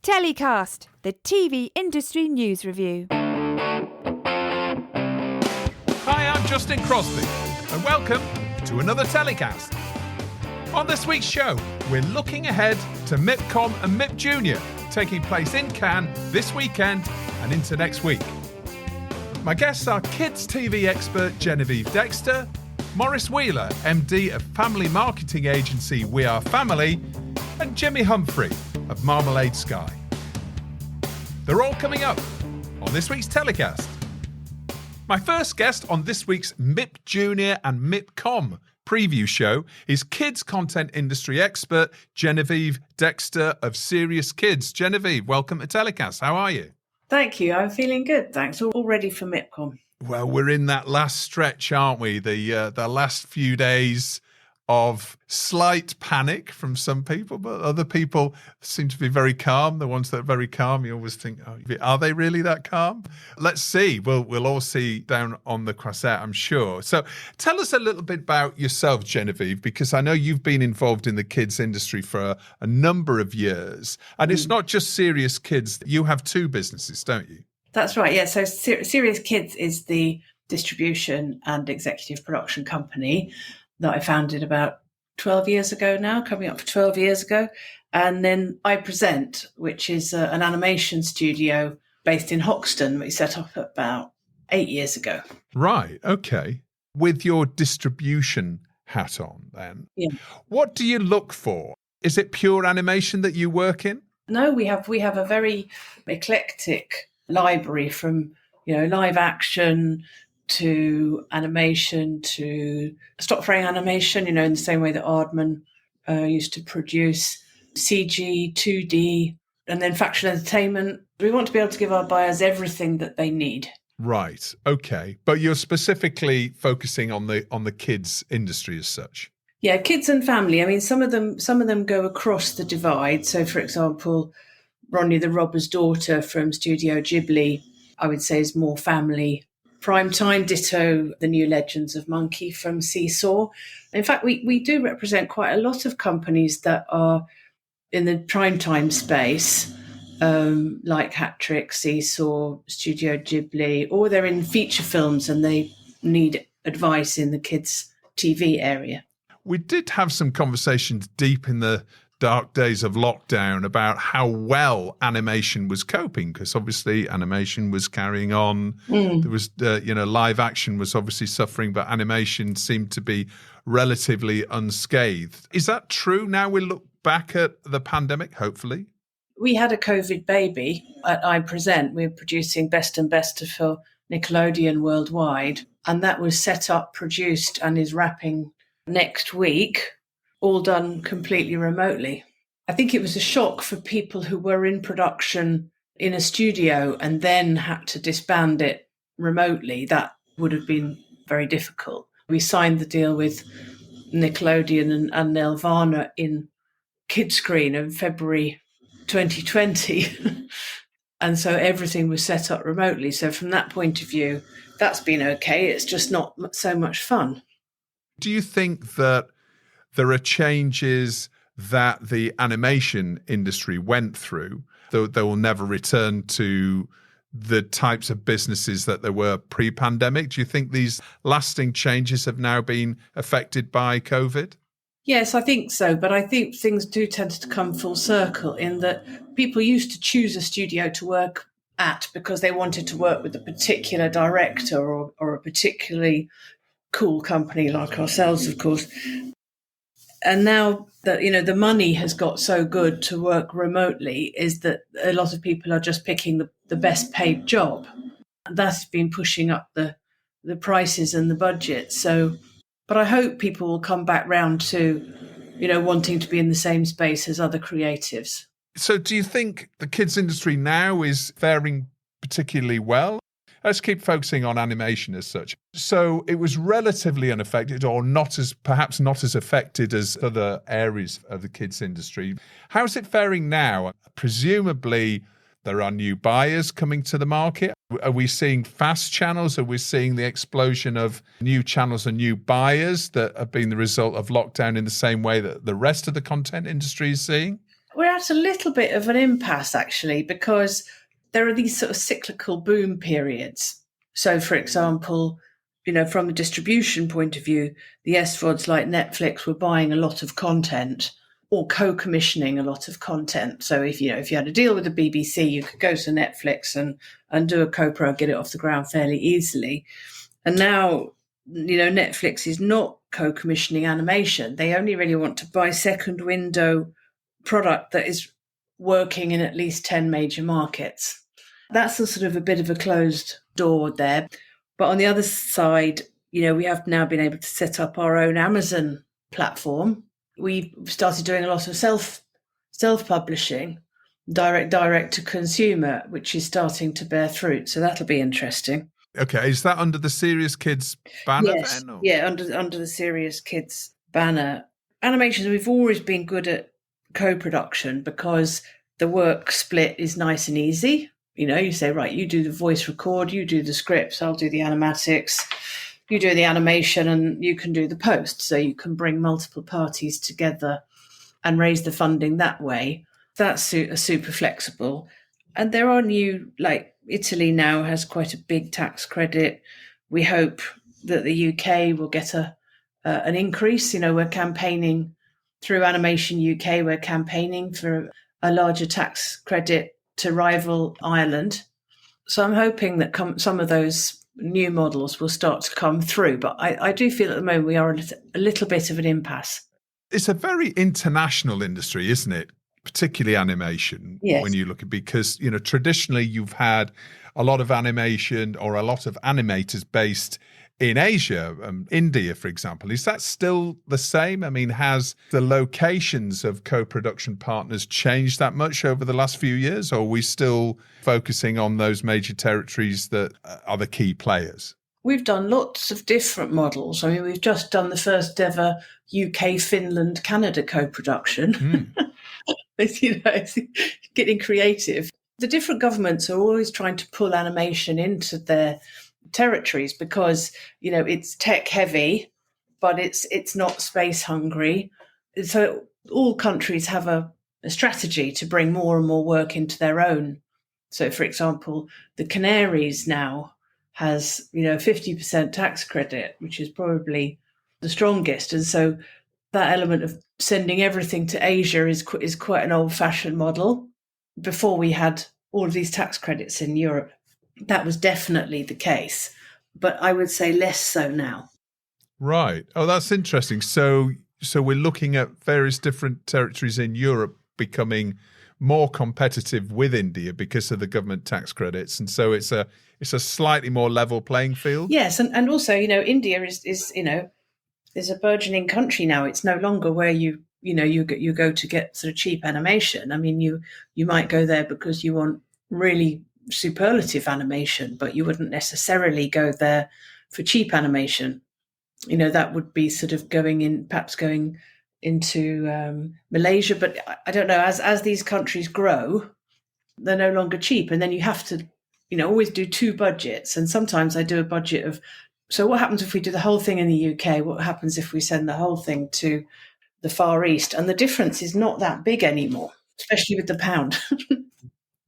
TellyCast, the TV industry news review. Hi, I'm Justin Crosby, and welcome to another TellyCast. On this week's show, we're looking ahead to MIPCOM and MIPjunior, taking place in Cannes this weekend and into next week. My guests are kids TV expert Genevieve Dexter, Maurice Wheeler, MD of family marketing agency We Are Family, and Jimmy Humphrey of Marmalade Sky. They're all coming up on this week's TellyCast. My first guest on this week's MIPjunior and MIPCOM preview show is kids content industry expert Genevieve Dexter of Serious Kids. Genevieve, welcome to TellyCast. How are you? Thank you. I'm feeling good, thanks. All ready for MIPCOM. Well, we're in that last stretch, aren't we? The last few days of slight panic from some people, but other people seem to be very calm. The ones that are very calm, you always think, oh, are they really that calm? Let's see. We'll all see down on the croissant, I'm sure. So tell us a little bit about yourself, Genevieve, because I know you've been involved in the kids industry for a number of years. And it's not just Serious Kids. You have two businesses, don't you? That's right, yeah. So Serious Kids is the distribution and executive production company that I founded about 12 years ago now, coming up for 12 years ago. And then I Present, which is an animation studio based in Hoxton, we set up about 8 years ago. Right, okay. With your distribution hat on then, yeah. What do you look for? Is it pure animation that you work in? No, we have a very eclectic library from, live action to animation to stop frame animation, in the same way that Aardman used to produce CG, 2D, and then factual entertainment. We want to be able to give our buyers everything that they need. Right. Okay. But you're specifically focusing on the kids industry as such. Yeah, kids and family. I mean, some of them go across the divide. So, for example, Ronnie the Robber's Daughter from Studio Ghibli, I would say, is more family. Primetime, ditto The New Legends of Monkey from Seesaw. In fact, we do represent quite a lot of companies that are in the primetime space, like Hat-Trick, Seesaw, Studio Ghibli, or they're in feature films and they need advice in the kids' TV area. We did have some conversations deep in the dark days of lockdown about how well animation was coping, because obviously animation was carrying on. There was, live action was obviously suffering, but animation seemed to be relatively unscathed. Is that true? Now we look back at the pandemic, hopefully. We had a COVID baby at I Present. We're producing Best and Best for Nickelodeon worldwide, and that was set up, produced, and is wrapping next week. All done completely remotely. I think it was a shock for people who were in production in a studio and then had to disband it remotely. That would have been very difficult. We signed the deal with Nickelodeon and Nelvana in Kidscreen in February 2020. And so everything was set up remotely. So from that point of view, that's been okay. It's just not so much fun. Do you think that there are changes that the animation industry went through, though they will never return to the types of businesses that there were pre-pandemic? Do you think these lasting changes have now been affected by COVID? Yes, I think so. But I think things do tend to come full circle in that people used to choose a studio to work at because they wanted to work with a particular director or a particularly cool company like ourselves, of course. And now that, the money has got so good to work remotely, is that a lot of people are just picking the best paid job. That's been pushing up the prices and the budget. So, but I hope people will come back round to, wanting to be in the same space as other creatives. So do you think the kids industry now is faring particularly well? Let's keep focusing on animation as such. So it was relatively unaffected, or perhaps not as affected as other areas of the kids industry. How's it faring now? Presumably there are new buyers coming to the market. Are we seeing fast channels? Are we seeing the explosion of new channels and new buyers that have been the result of lockdown in the same way that the rest of the content industry is seeing? We're at a little bit of an impasse, actually, because there are these sort of cyclical boom periods. So, for example, from a distribution point of view, the SVODs like Netflix were buying a lot of content or co-commissioning a lot of content. So if you had a deal with the BBC, you could go to Netflix and do a co-pro, get it off the ground fairly easily. And now, Netflix is not co-commissioning animation. They only really want to buy second window product that is working in at least 10 major markets. That's a sort of a bit of a closed door there. But on the other side, we have now been able to set up our own Amazon platform. We've started doing a lot of self-publishing, direct to consumer, which is starting to bear fruit. So that'll be interesting. Okay, is that under the Serious Kids banner Yes. then? Or? Yeah, under the Serious Kids banner. Animations, we've always been good at co-production because the work split is nice and easy. You say, right, you do the voice record, you do the scripts, I'll do the animatics, you do the animation, and you can do the post. So you can bring multiple parties together and raise the funding that way. That's super flexible. And there are new, like Italy now has quite a big tax credit. We hope that the UK will get an increase. We're campaigning through Animation UK, we're campaigning for a larger tax credit to rival Ireland. So I'm hoping that some of those new models will start to come through. But I do feel at the moment we are a little bit of an impasse. It's a very international industry, isn't it? Particularly animation, Yes. When you look at, because, traditionally you've had a lot of animation or a lot of animators based in Asia, India, for example. Is that still the same? I mean, has the locations of co-production partners changed that much over the last few years, or are we still focusing on those major territories that are the key players? We've done lots of different models. I mean, we've just done the first ever UK, Finland, Canada co-production. It's getting creative. The different governments are always trying to pull animation into their territories because, it's tech heavy, but it's not space hungry. So all countries have a strategy to bring more and more work into their own. So, for example, the Canaries now has, 50% tax credit, which is probably the strongest. And so that element of sending everything to Asia is quite an old-fashioned model. Before we had all of these tax credits in Europe, that was definitely the case, but I would say less so now. Right. Oh, that's interesting. So we're looking at various different territories in Europe becoming more competitive with India because of the government tax credits, and so it's a slightly more level playing field. Yes, and also, India is a burgeoning country now. It's no longer where you go to get sort of cheap animation. I mean, you might go there because you want really superlative animation, but you wouldn't necessarily go there for cheap animation. That would be sort of going into Malaysia. But I don't know, as these countries grow, they're no longer cheap. And then you have to, always do two budgets. And sometimes I do a budget of, so what happens if we do the whole thing in the UK? What happens if we send the whole thing to the Far East? And the difference is not that big anymore, especially with the pound.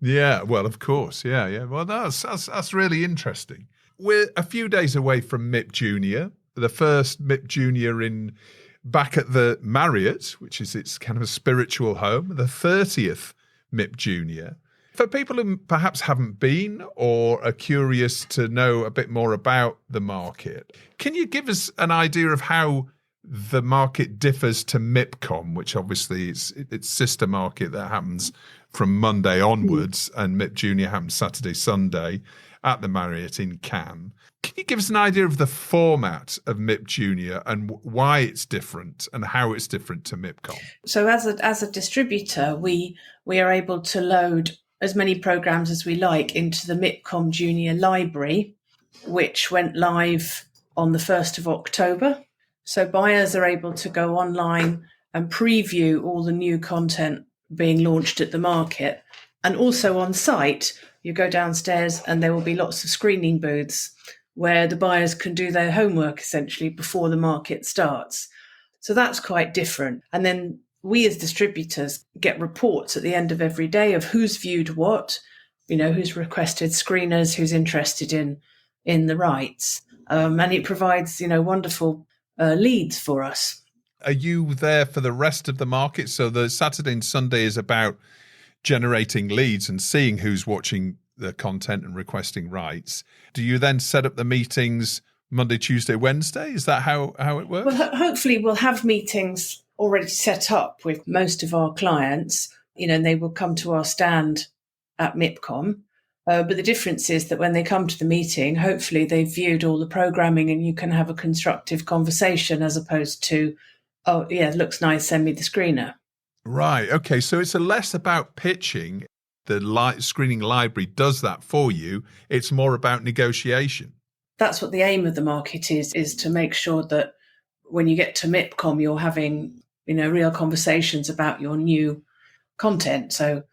Yeah, well, of course. Yeah. Well, that's really interesting. We're a few days away from MIPJunior, the first MIPJunior back at the Marriott, which is its kind of a spiritual home, the 30th MIPJunior. For people who perhaps haven't been or are curious to know a bit more about the market, can you give us an idea of how the market differs to MIPCOM, which obviously is its sister market that happens from Monday onwards, and MIPJunior happens Saturday, Sunday at the Marriott in Cannes. Can you give us an idea of the format of MIPJunior and why it's different and how it's different to MIPCOM? So as a distributor, we are able to load as many programs as we like into the MIPCOM Junior library, which went live on the 1st of October. So buyers are able to go online and preview all the new content being launched at the market. And also on site, you go downstairs and there will be lots of screening booths where the buyers can do their homework essentially before the market starts. So that's quite different. And then we as distributors get reports at the end of every day of who's viewed what, who's requested screeners, who's interested in the rights. And it provides, wonderful leads for us. Are you there for the rest of the market? So the Saturday and Sunday is about generating leads and seeing who's watching the content and requesting rights. Do you then set up the meetings Monday, Tuesday, Wednesday? Is that how it works? Well, hopefully we'll have meetings already set up with most of our clients, and they will come to our stand at MIPCOM. But the difference is that when they come to the meeting, hopefully they've viewed all the programming and you can have a constructive conversation as opposed to, oh, yeah, it looks nice, send me the screener. Right. Okay. So it's less about pitching. The screening library does that for you. It's more about negotiation. That's what the aim of the market is to make sure that when you get to MIPCOM, you're having, real conversations about your new content. So,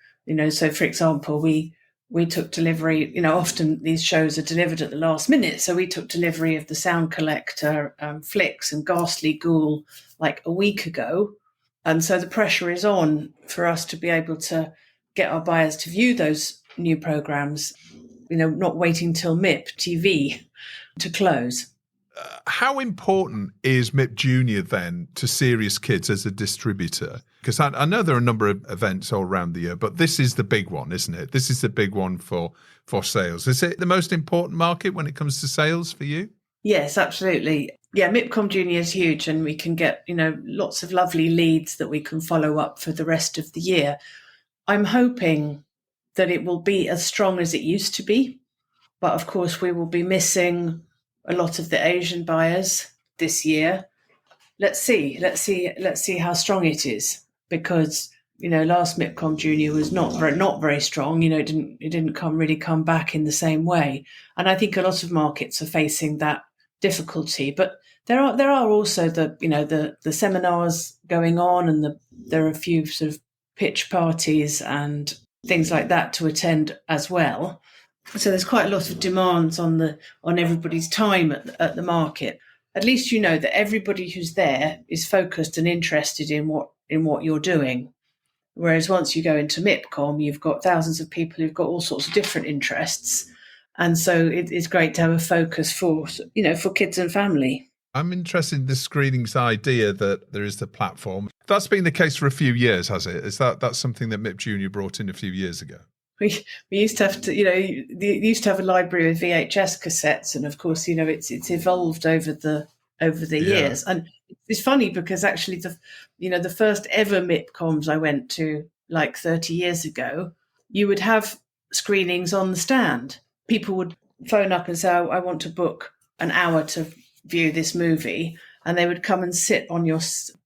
so for example, we took delivery, often these shows are delivered at the last minute. So we took delivery of the Sound Collector, Flicks and Ghastly Ghoul like a week ago. And so the pressure is on for us to be able to get our buyers to view those new programs, not waiting till MIP TV to close. How important is MIPjunior then to Serious Kids as a distributor? Because I know there are a number of events all around the year, but this is the big one, isn't it? This is the big one for sales. Is it the most important market when it comes to sales for you? Yes, absolutely. Yeah, MIPCOM Junior is huge and we can get, lots of lovely leads that we can follow up for the rest of the year. I'm hoping that it will be as strong as it used to be. But of course, we will be missing a lot of the Asian buyers this year. Let's see how strong it is, because last MIPCOM Junior was not very strong. It didn't come back in the same way, and I think a lot of markets are facing that difficulty. But there are also the seminars going on, and there are a few sort of pitch parties and things like that to attend as well. So there's quite a lot of demands on everybody's time at the market. At least that everybody who's there is focused and interested in what you're doing. Whereas once you go into MIPCOM, you've got thousands of people who've got all sorts of different interests, and so it's great to have a focus for kids and family. I'm interested in the screenings idea that there is the platform. That's been the case for a few years, has it? That's something that MIPjunior brought in a few years ago? We used to have to, used to have a library with VHS cassettes, and of course, it's evolved over the years. And it's funny because actually, the first ever MIPCOMs I went to like 30 years ago, you would have screenings on the stand. People would phone up and say, "I want to book an hour to view this movie," and they would come and sit on your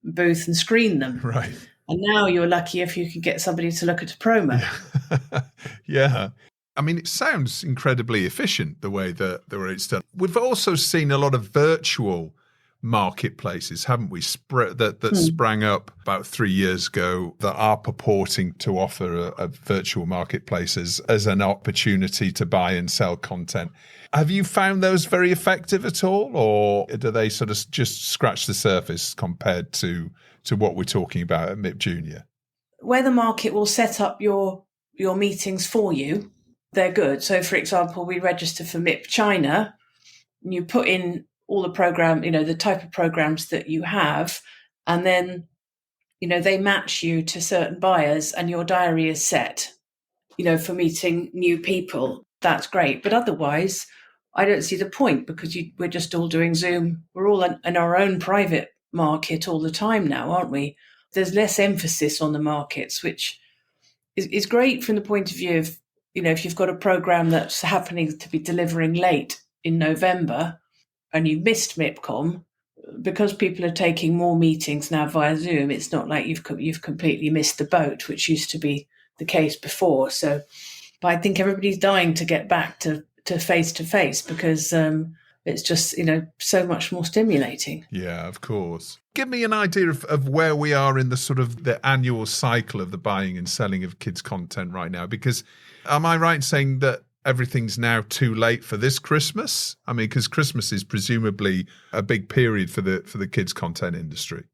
booth and screen them. Right. And now you're lucky if you can get somebody to look at a promo. Yeah. I mean, it sounds incredibly efficient the way that it's done. We've also seen a lot of virtual marketplaces, haven't we, that sprang up about 3 years ago that are purporting to offer a virtual marketplaces as an opportunity to buy and sell content. Have you found those very effective at all, or do they sort of just scratch the surface compared to what we're talking about at MIPjunior? Where the market will set up your meetings for you, they're good. So, for example, we register for MIP China, and you put in all the program, the type of programs that you have, and then, they match you to certain buyers and your diary is set, for meeting new people. That's great. But otherwise, I don't see the point, because we're just all doing Zoom. We're all in our own private market all the time now, aren't we? There's less emphasis on the markets, which is great from the point of view of, if you've got a program that's happening to be delivering late in November and you've missed MIPCOM, because people are taking more meetings now via Zoom, it's not like you've completely missed the boat, which used to be the case before. So, but I think everybody's dying to get back to face-to-face, because it's just, so much more stimulating. Yeah, of course. Give me an idea of where we are in the sort of the annual cycle of the buying and selling of kids' content right now. Because am I right in saying that everything's now too late for this Christmas? I mean, because Christmas is presumably a big period for the kids' content industry.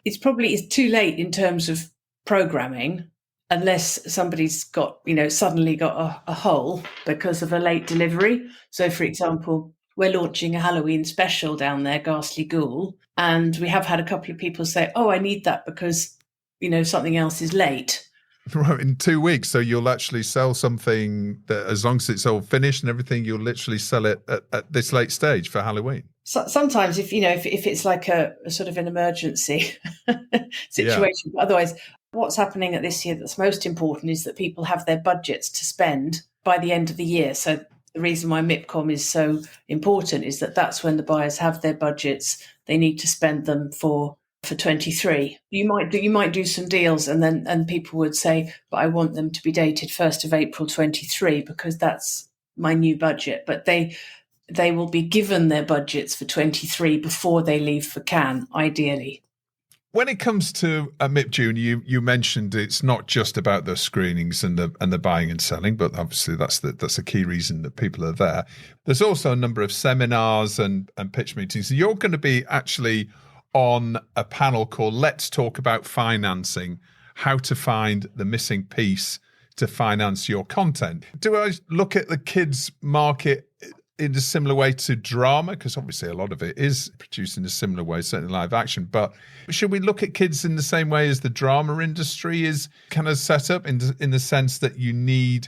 It's too late in terms of programming, unless somebody's got, suddenly got a hole because of a late delivery. So, for example, we're launching a Halloween special down there, Ghastly Ghoul, and we have had a couple of people say, "Oh, I need that because, something else is late." Right, in 2 weeks. So you'll actually sell something that, as long as it's all finished and everything, you'll literally sell it at this late stage for Halloween. So, sometimes if it's like a sort of an emergency situation, but otherwise, what's happening at this year that's most important is that people have their budgets to spend by the end of the year. So the reason why MIPCOM is so important is that that's when the buyers have their budgets. They need to spend them for 23. You might do some deals and people would say, but I want them to be dated 1st of April 23 because that's my new budget. But they will be given their budgets for 23 before they leave for Cannes, ideally. When it comes to MIPjunior, you mentioned it's not just about the screenings and the buying and selling, but obviously that's a key reason that people are there. There's also a number of seminars and pitch meetings. You're going to be actually on a panel called Let's Talk About Financing, how to find the missing piece to finance your content. Do I look at the kids market in a similar way to drama? Because obviously a lot of it is produced in a similar way, certainly live action. But should we look at kids in the same way as the drama industry is kind of set up in the sense that you need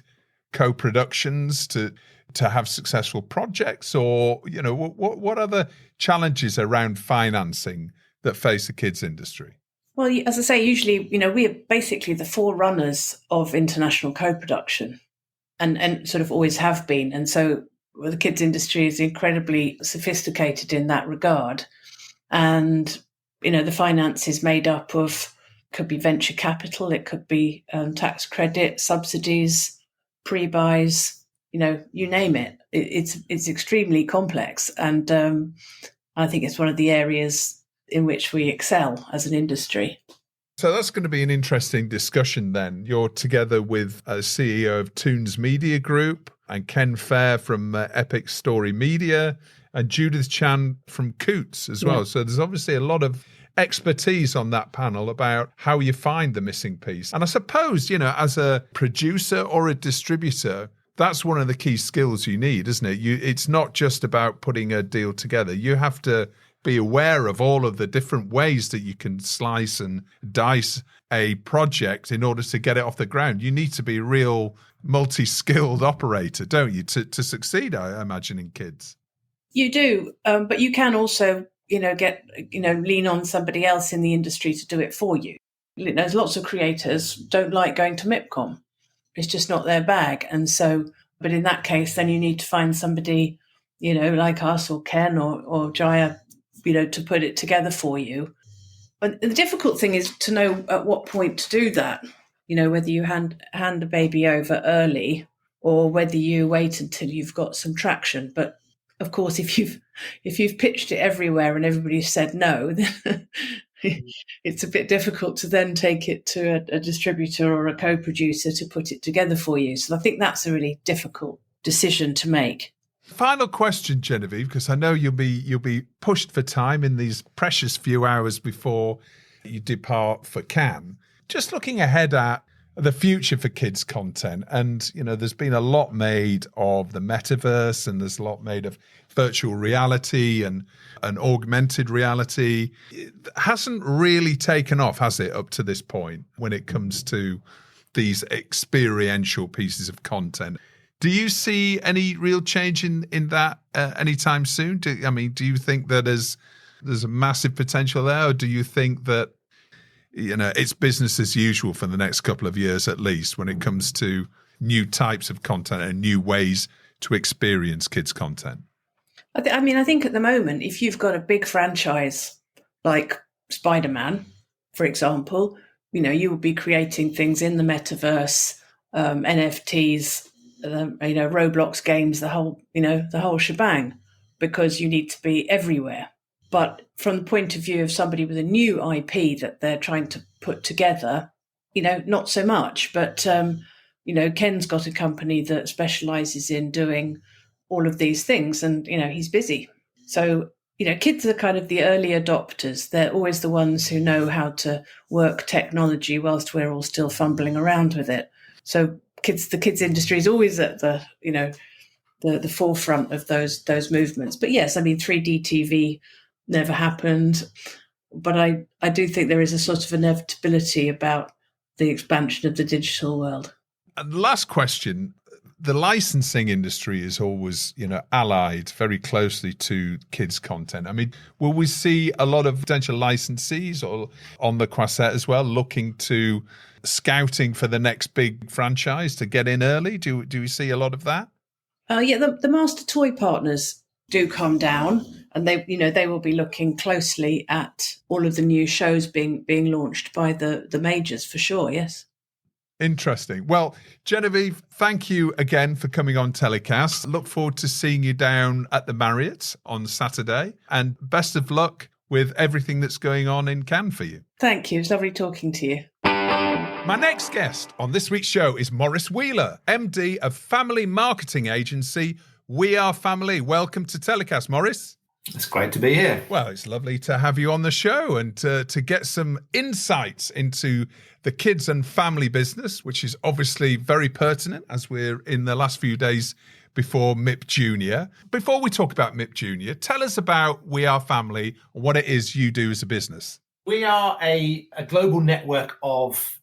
co-productions to have successful projects? Or, what other challenges around financing that face the kids industry? Well, as I say, usually, we are basically the forerunners of international co-production and sort of always have been. And so the kids industry is incredibly sophisticated in that regard. And, the finance is made up of, could be venture capital, it could be tax credit, subsidies, pre-buys, you name it. It's extremely complex. And I think it's one of the areas in which we excel as an industry. So that's going to be an interesting discussion then. You're together with CEO of Toons Media Group and Ken Fair from Epic Story Media and Judith Chan from Coots as well. Yeah. So there's obviously a lot of expertise on that panel about how you find the missing piece. And I suppose, as a producer or a distributor, that's one of the key skills you need, isn't it? It's not just about putting a deal together. You have to be aware of all of the different ways that you can slice and dice a project in order to get it off the ground. You need to be a real multi-skilled operator, don't you, to succeed, I imagine, in kids. You do, but you can also, lean on somebody else in the industry to do it for you. There's lots of creators don't like going to MIPCOM. It's just not their bag. And so, but in that case, then you need to find somebody, like us or Ken or Jaya, to put it together for you. But the difficult thing is to know at what point to do that, whether you hand the baby over early or whether you wait until you've got some traction. But of course, if you've pitched it everywhere and everybody's said no, then it's a bit difficult to then take it to a distributor or a co-producer to put it together for you. So I think that's a really difficult decision to make. Final question, Genevieve, because I know you'll be pushed for time in these precious few hours before you depart for Cannes. Just looking ahead at the future for kids content, and there's been a lot made of the metaverse, and there's a lot made of virtual reality and augmented reality. It hasn't really taken off, has it, up to this point when it comes to these experiential pieces of content? Do you see any real change in that anytime soon? Do you think that there's a massive potential there, or do you think that it's business as usual for the next couple of years at least when it comes to new types of content and new ways to experience kids' content? I think at the moment, if you've got a big franchise like Spider-Man, for example, you will be creating things in the metaverse, NFTs, Roblox games, the whole shebang, because you need to be everywhere. But from the point of view of somebody with a new IP that they're trying to put together, not so much. But, Ken's got a company that specializes in doing all of these things and, he's busy. So kids are kind of the early adopters. They're always the ones who know how to work technology whilst we're all still fumbling around with it. So the kids industry is always at the forefront of those movements. But yes, I mean, 3D TV never happened. But I do think there is a sort of inevitability about the expansion of the digital world. And last question. The licensing industry is always, allied very closely to kids' content. I mean, will we see a lot of potential licensees or on the Croisette as well looking to scouting for the next big franchise to get in early? Do we see a lot of that? The master toy partners do come down, and they will be looking closely at all of the new shows being launched by the majors for sure. Yes. Interesting. Well, Genevieve, thank you again for coming on TellyCast. Look forward to seeing you down at the Marriott on Saturday, and best of luck with everything that's going on in Cannes for you. Thank you. It's lovely talking to you. My next guest on this week's show is Maurice Wheeler, MD of family marketing agency We Are Family. Welcome to TellyCast, Maurice. It's great to be here. Well, it's lovely to have you on the show and to get some insights into the kids and family business, which is obviously very pertinent as we're in the last few days before MIPJunior. Before we talk about MIPJunior, tell us about We Are Family and what it is you do as a business. We are a global network of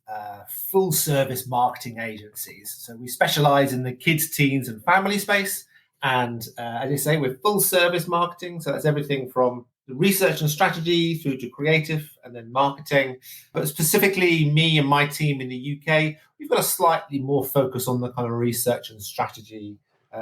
full-service marketing agencies. So we specialise in the kids, teens and family space. And as you say, we're full-service marketing. So that's everything from the research and strategy through to creative and then marketing. But specifically me and my team in the UK, we've got a slightly more focus on the kind of research and strategy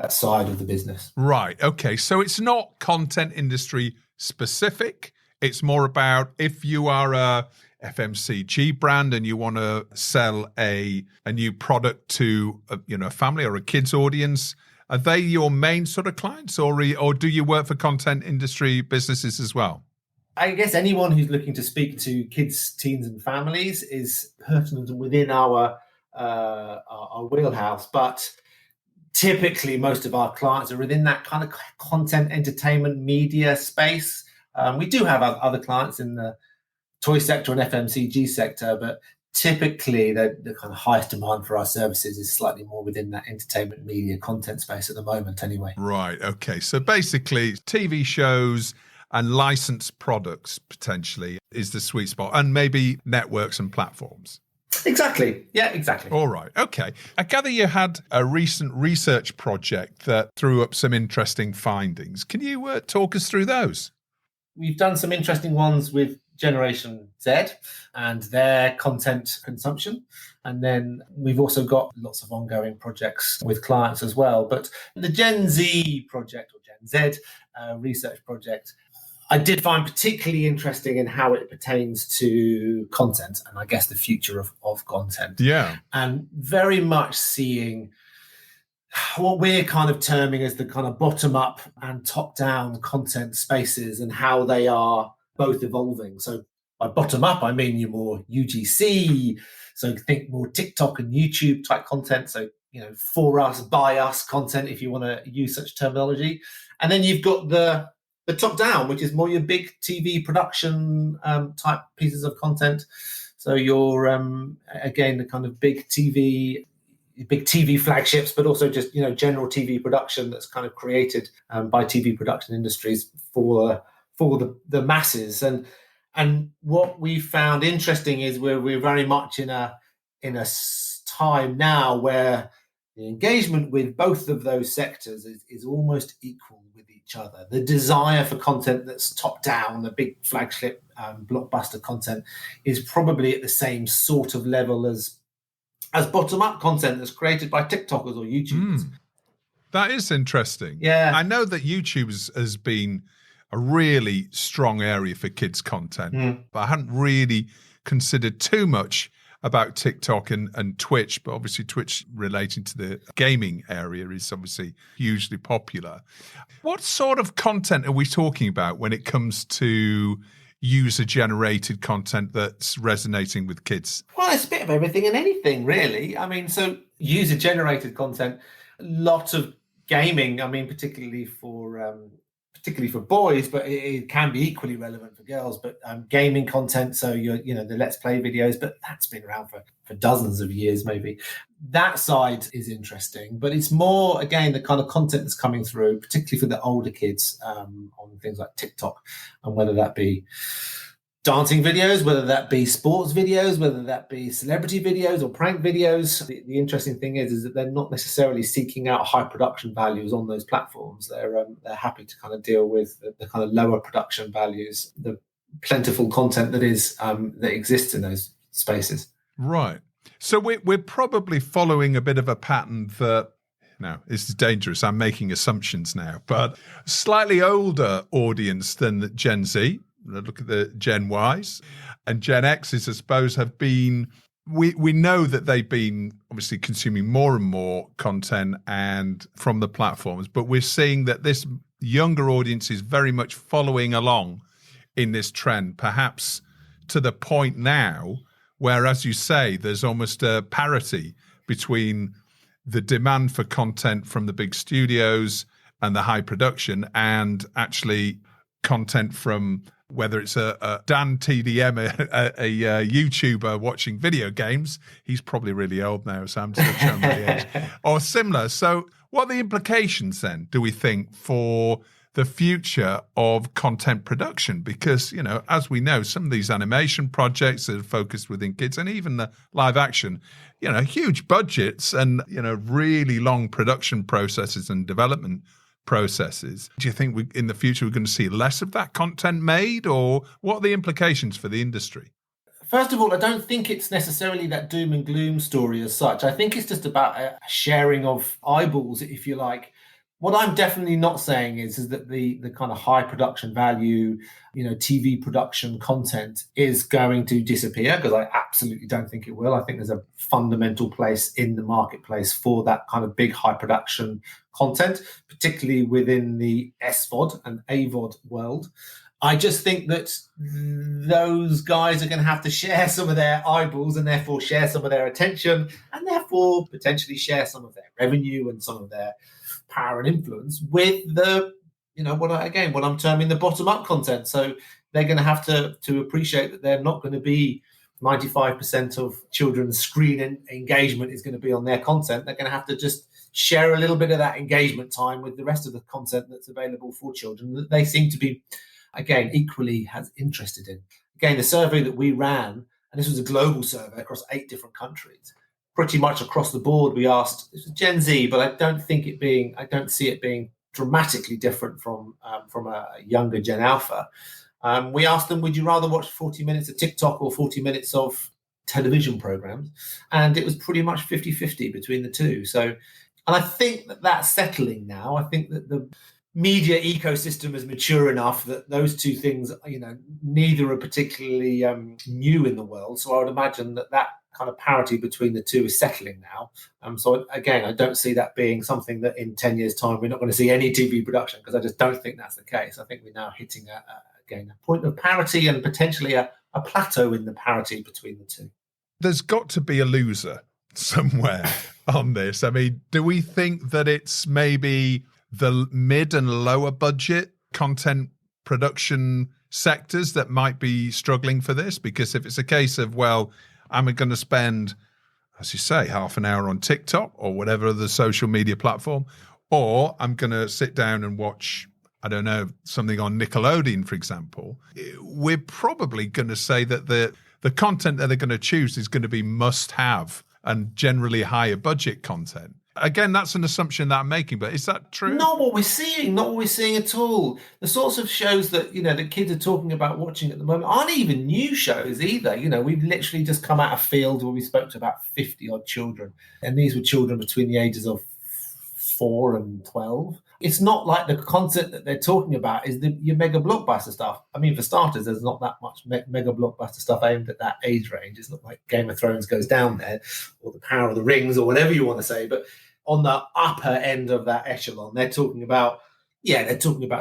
side of the business. Right. Okay. So it's not content industry specific. It's more about if you are a FMCG brand and you want to sell a new product to a family or a kids audience, are they your main sort of clients, or do you work for content industry businesses as well? I guess anyone who's looking to speak to kids, teens, and families is pertinent within our wheelhouse. But typically, most of our clients are within that kind of content, entertainment, media space. We do have other clients in the toy sector and FMCG sector, but typically the kind of highest demand for our services is slightly more within that entertainment, media, content space at the moment anyway. Right. Okay. So basically TV shows and licensed products potentially is the sweet spot, and maybe networks and platforms. Exactly. Yeah, exactly. All right. Okay. I gather you had a recent research project that threw up some interesting findings. Can you talk us through those? We've done some interesting ones with Generation Z and their content consumption. And then we've also got lots of ongoing projects with clients as well. But the Gen Z project, or Gen Z research project, I did find particularly interesting in how it pertains to content and I guess the future of content. Yeah. And very much seeing what we're kind of terming as the kind of bottom-up and top-down content spaces and how they are both evolving. So by bottom-up, I mean you're more UGC, so think more TikTok and YouTube type content. So, for us, by us content, if you want to use such terminology. And then you've got the top-down, which is more your big TV production type pieces of content. So your, again, the kind of big TV flagships, but also just, general TV production that's kind of created by TV production industries for the masses. And what we found interesting is we're very much in a time now where the engagement with both of those sectors is almost equal with each other. The desire for content that's top down, the big flagship blockbuster content, is probably at the same sort of level as bottom-up content that's created by TikTokers or YouTubers. That is interesting. Yeah. I know that YouTube has been a really strong area for kids' content, but I hadn't really considered too much about TikTok and Twitch, but obviously Twitch relating to the gaming area is obviously hugely popular. What sort of content are we talking about when it comes to user-generated content that's resonating with kids? Well, it's a bit of everything and anything, really. I mean, so user-generated content, lots of gaming, I mean, particularly for particularly for boys, but it can be equally relevant for girls. But gaming content, so the Let's Play videos, but that's been around for dozens of years, maybe. That side is interesting, but it's more, again, the kind of content that's coming through, particularly for the older kids on things like TikTok, and whether that be dancing videos, whether that be sports videos, whether that be celebrity videos or prank videos. The interesting thing is that they're not necessarily seeking out high production values on those platforms. They're happy to kind of deal with the kind of lower production values, the plentiful content that exists in those spaces. Right. So we're probably following a bit of a pattern that, now, this is dangerous. I'm making assumptions now, but slightly older audience than Gen Z. Look at the Gen Ys and Gen Xs, I suppose, have been, we know that they've been obviously consuming more and more content and from the platforms, but we're seeing that this younger audience is very much following along in this trend, perhaps to the point now where, as you say, there's almost a parity between the demand for content from the big studios and the high production and actually content from, whether it's a Dan TDM, a YouTuber watching video games. He's probably really old now, so I'm just showing my age. Or similar. So what are the implications then, do we think, for the future of content production? Because, as we know, some of these animation projects that are focused within kids, and even the live action, huge budgets and, really long production processes and development processes. Do you think in the future we're going to see less of that content made, or what are the implications for the industry? First of all, I don't think it's necessarily that doom and gloom story as such. I think it's just about a sharing of eyeballs, if you like. What I'm definitely not saying is that the kind of high production value, TV production content is going to disappear, because I absolutely don't think it will. I think there's a fundamental place in the marketplace for that kind of big high production content, particularly within the SVOD and AVOD world. I just think that those guys are going to have to share some of their eyeballs and therefore share some of their attention and therefore potentially share some of their revenue and some of their power and influence with the, what I'm terming the bottom-up content. So they're going to have to appreciate that they're not going to be 95% of children's screen engagement is going to be on their content. They're going to have to just share a little bit of that engagement time with the rest of the content that's available for children that they seem to be, again, equally as interested in. Again, the survey that we ran, and this was a global survey across 8 different countries, pretty much across the board, we asked, this was Gen Z, but I don't see it being dramatically different from a younger Gen Alpha. We asked them, would you rather watch 40 minutes of TikTok or 40 minutes of television programs? And it was pretty much 50-50 between the two. So, and I think that that's settling now. I think that the media ecosystem is mature enough that those two things, neither are particularly new in the world. So I would imagine that kind of parity between the two is settling now. So again, I don't see that being something that in 10 years' time we're not going to see any TV production, because I just don't think that's the case. I think we're now hitting a point of parity and potentially a plateau in the parity between the two. There's got to be a loser somewhere on this. I mean, do we think that it's maybe the mid and lower budget content production sectors that might be struggling for this? Because if it's a case of, well, I'm going to spend, as you say, half an hour on TikTok or whatever other social media platform, or I'm going to sit down and watch, I don't know, something on Nickelodeon, for example, we're probably going to say that the content that they're going to choose is going to be must-have and generally higher budget content. Again, that's an assumption that I'm making, but is that true? Not what we're seeing at all. The sorts of shows that, the kids are talking about watching at the moment aren't even new shows either. We've literally just come out of field where we spoke to about 50 odd children. And these were children between the ages of 4 and 12. It's not like the content that they're talking about is your mega blockbuster stuff. I mean, for starters, there's not that much mega blockbuster stuff aimed at that age range. It's not like Game of Thrones goes down there, or The Power of the Rings, or whatever you want to say. But on the upper end of that echelon, they're talking about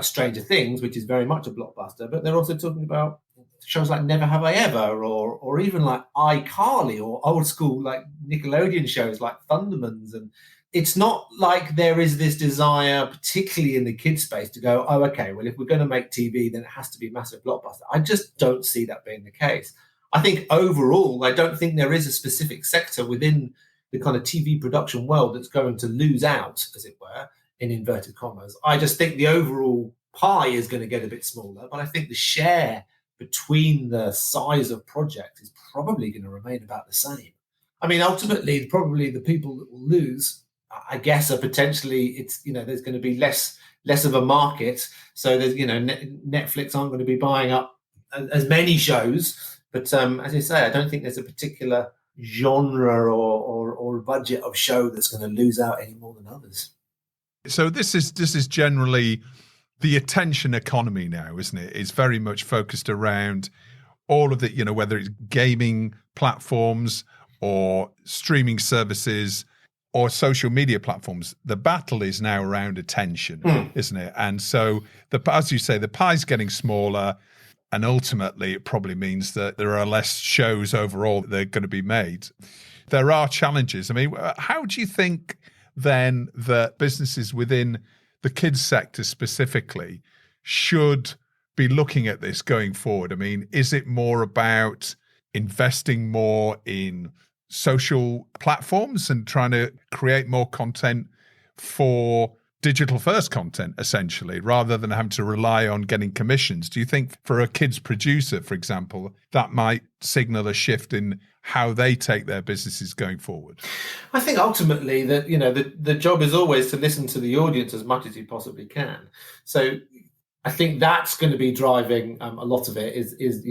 Stranger Things, which is very much a blockbuster, but they're also talking about shows like Never Have I Ever, or even like iCarly, or old school like Nickelodeon shows like Thundermans and it's not like there is this desire, particularly in the kids space, to go, oh, okay, well, if we're going to make TV, then it has to be massive blockbuster. I just don't see that being the case. I think overall, I don't think there is a specific sector within the kind of TV production world that's going to lose out, as it were, in inverted commas. I just think the overall pie is going to get a bit smaller, but I think the share between the size of projects is probably going to remain about the same. I mean, ultimately, probably the people that will lose, I guess, are potentially, there's going to be less of a market. So there's, Netflix aren't going to be buying up as many shows. But as you say, I don't think there's a particular genre or budget of show that's going to lose out any more than others. So this is generally the attention economy now, isn't it? It's very much focused around all of the, whether it's gaming platforms or streaming services or social media platforms. The battle is now around attention, isn't it? And so, as you say, the pie's getting smaller, and ultimately it probably means that there are less shows overall that are going to be made. There are challenges. I mean, how do you think then that businesses within the kids sector specifically should be looking at this going forward? I mean, is it more about investing more in social platforms and trying to create more content for digital first content, essentially, rather than having to rely on getting commissions? Do you think for a kids producer, for example, that might signal a shift in how they take their businesses going forward? I think ultimately that, the job is always to listen to the audience as much as you possibly can. So I think that's going to be driving a lot of it is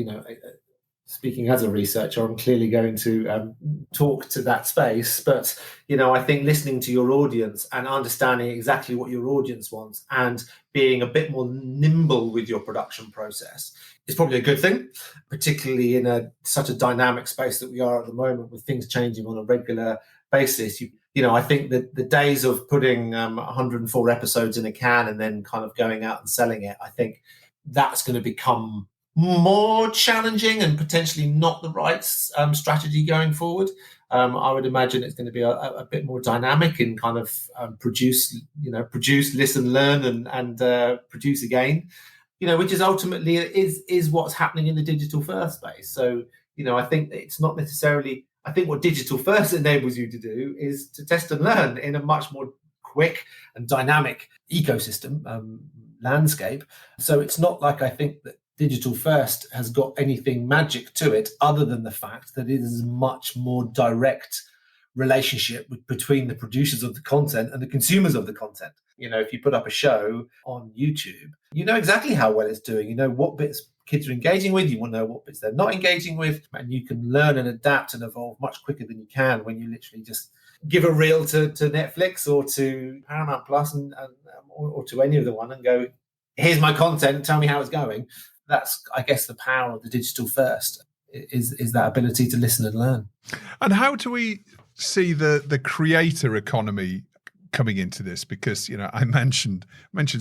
speaking as a researcher, I'm clearly going to talk to that space. But, I think listening to your audience and understanding exactly what your audience wants and being a bit more nimble with your production process is probably a good thing, particularly in such a dynamic space that we are at the moment with things changing on a regular basis. I think that the days of putting 104 episodes in a can and then kind of going out and selling it, I think that's going to become more challenging and potentially not the right strategy going forward. I would imagine it's going to be a bit more dynamic in kind of produce, listen, learn, and produce again. Which is ultimately is what's happening in the digital first space. So I think it's not necessarily. I think what digital first enables you to do is to test and learn in a much more quick and dynamic ecosystem landscape. So it's not like I think that digital first has got anything magic to it other than the fact that it is a much more direct relationship between the producers of the content and the consumers of the content. If you put up a show on YouTube, you know exactly how well it's doing. You know what bits kids are engaging with. You want to know what bits they're not engaging with. And you can learn and adapt and evolve much quicker than you can when you literally just give a reel to Netflix or to Paramount Plus or to any of the one and go, here's my content, tell me how it's going. That's, I guess, the power of the digital first is that ability to listen and learn. And how do we see the creator economy coming into this? Because, I mentioned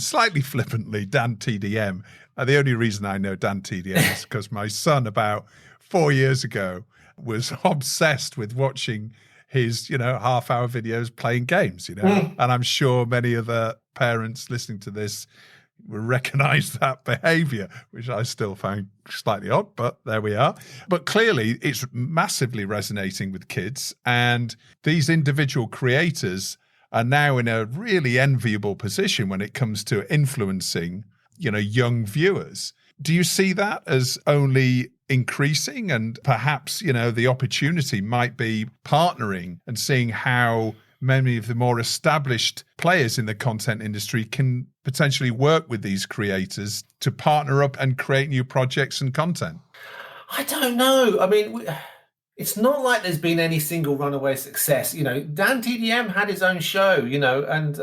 slightly flippantly Dan TDM. The only reason I know Dan TDM is because my son about 4 years ago was obsessed with watching his, half-hour videos playing games, and I'm sure many of the parents listening to this will recognise that behaviour, which I still find slightly odd, but there we are. But clearly it's massively resonating with kids, and these individual creators are now in a really enviable position when it comes to influencing, young viewers. Do you see that as only increasing? And perhaps, the opportunity might be partnering and seeing how many of the more established players in the content industry can potentially work with these creators to partner up and create new projects and content? I don't know. I mean, it's not like there's been any single runaway success. Dan TDM had his own show, and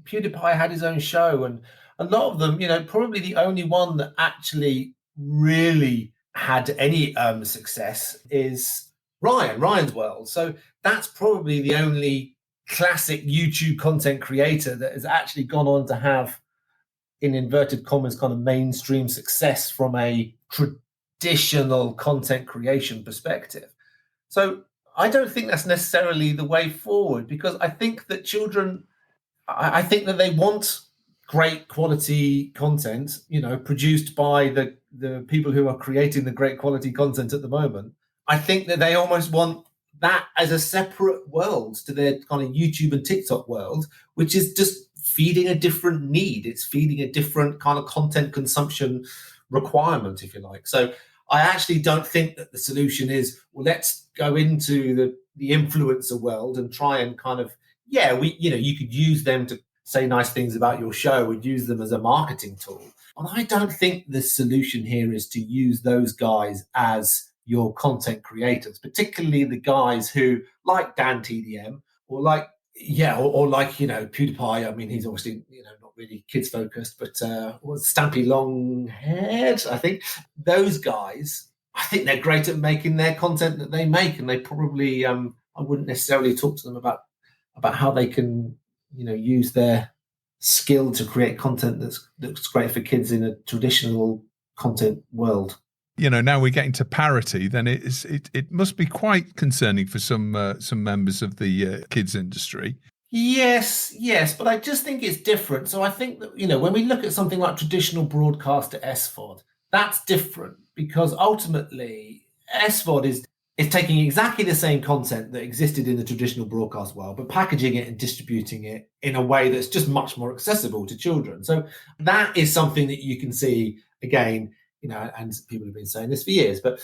PewDiePie had his own show. And a lot of them, probably the only one that actually really had any success is Ryan's World. So that's probably the only classic YouTube content creator that has actually gone on to have, in inverted commas, kind of mainstream success from a traditional content creation perspective. So I don't think that's necessarily the way forward, because I think that children, I think that they want great quality content, produced by the people who are creating the great quality content at the moment. I think that they almost want that as a separate world to their kind of YouTube and TikTok world, which is just feeding a different need. It's feeding a different kind of content consumption requirement, if you like. So I actually don't think that the solution is, well, let's go into the influencer world and try and kind of, you could use them to say nice things about your show and use them as a marketing tool. And I don't think the solution here is to use those guys as your content creators, particularly the guys who like Dan TDM or like PewDiePie. I mean, he's obviously, not really kids focused, but Stampy Longhead, I think. Those guys, I think they're great at making their content that they make, and they probably, I wouldn't necessarily talk to them about how they can, use their skill to create content that's great for kids in a traditional content world. Now we're getting to parity, then it must be quite concerning for some members of the kids industry. Yes, but I just think it's different. So I think that, when we look at something like traditional broadcaster SVOD, that's different, because ultimately SVOD is taking exactly the same content that existed in the traditional broadcast world, but packaging it and distributing it in a way that's just much more accessible to children. So that is something that you can see, again, and people have been saying this for years, but